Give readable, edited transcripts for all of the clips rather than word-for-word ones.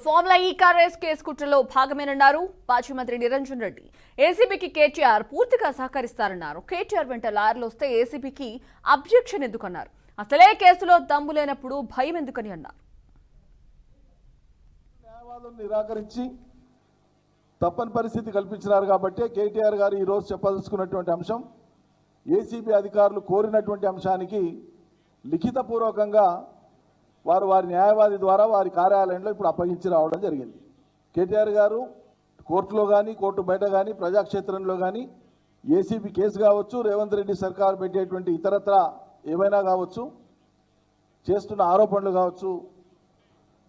Formula ఈ car race case కుట్రలో భాగమేనన్నారు మాజీ మంత్రి నిరంజన్ రెడ్డి. ఏసీబీకి కేటీఆర్ పూర్తిగా సహకరిస్తారన్నారు. కేటీఆర్ వెంట లాయర్లు వస్తే ఏసీబీకి అబ్జెక్షన్ ఎందుకన్నారు. అసలే కేసులో దమ్ము లేనప్పుడు భయం ఎందుకని అన్నారు. న్యాయవాదులు నిరాకరించి తప్పని పరిస్థితి కల్పించినారు కాబట్టి కేటీఆర్ గారు ఈ రోజు చెప్పదలుచుకున్నటువంటి అంశం ఏసీబీ అధికారులు కోరినటువంటి అంశానికి లిఖితపూర్వకంగా వారి న్యాయవాది ద్వారా వారి కార్యాలయంలో ఇప్పుడు అప్పగించి రావడం జరిగింది. కేటీఆర్ గారు కోర్టులో కానీ కోర్టు బయట కానీ ప్రజాక్షేత్రంలో కానీ ఏసీబీ కేసు కావచ్చు, రేవంత్ రెడ్డి సర్కారు పెట్టేటువంటి ఇతరత్ర ఏమైనా కావచ్చు, చేస్తున్న ఆరోపణలు కావచ్చు,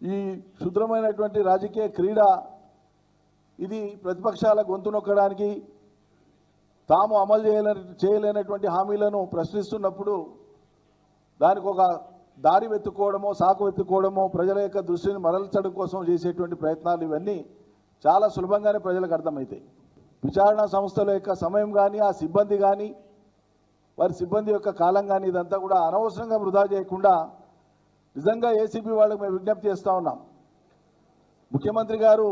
ఈ శుద్రమైనటువంటి రాజకీయ క్రీడ ఇది ప్రతిపక్షాల గొంతు నొక్కడానికి తాము అమలు చేయలేనటువంటి హామీలను ప్రశ్నిస్తున్నప్పుడు దానికి ఒక దారి వెతుక్కోవడమో సాకు వెతుక్కోవడమో ప్రజల యొక్క దృష్టిని మరల్చడం కోసం చేసేటువంటి ప్రయత్నాలు ఇవన్నీ చాలా సులభంగానే ప్రజలకు అర్థమవుతాయి. విచారణ సంస్థల యొక్క సమయం కానీ ఆ సిబ్బంది కానీ వారి సిబ్బంది యొక్క కాలం కానీ ఇదంతా కూడా అనవసరంగా వృధా చేయకుండా నిజంగా ఏసీబీ వాళ్ళకి మేము విజ్ఞప్తి చేస్తూ ఉన్నాం. ముఖ్యమంత్రి గారు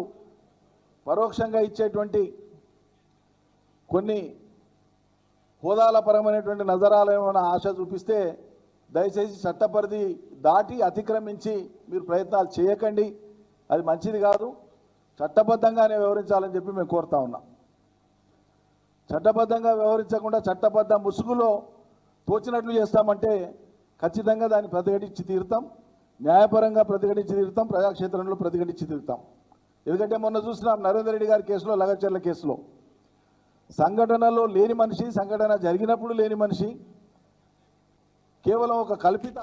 పరోక్షంగా ఇచ్చేటువంటి కొన్ని హోదాల పరమైనటువంటి నజరాలేమైనా ఆశ చూపిస్తే దయచేసి చట్టపరిధి దాటి అతిక్రమించి మీరు ప్రయత్నాలు చేయకండి, అది మంచిది కాదు. చట్టబద్ధంగానే వ్యవహరించాలని చెప్పి మేము కోరుతా ఉన్నాం. చట్టబద్ధంగా వ్యవహరించకుండా చట్టబద్ధ ముసుగులో తోచినట్లు చేస్తామంటే ఖచ్చితంగా దాన్ని ప్రతిఘటించి తీరుతాం, న్యాయపరంగా ప్రతిఘటించి తీరుతాం, ప్రజాక్షేత్రంలో ప్రతిఘటించి తీరుతాం. ఎందుకంటే మొన్న చూసినాం నరేందర్ రెడ్డి గారి కేసులో, లగచర్ల కేసులో సంఘటనలో లేని మనిషి, సంఘటన జరిగినప్పుడు లేని మనిషి కేవలం ఒక కల్పిత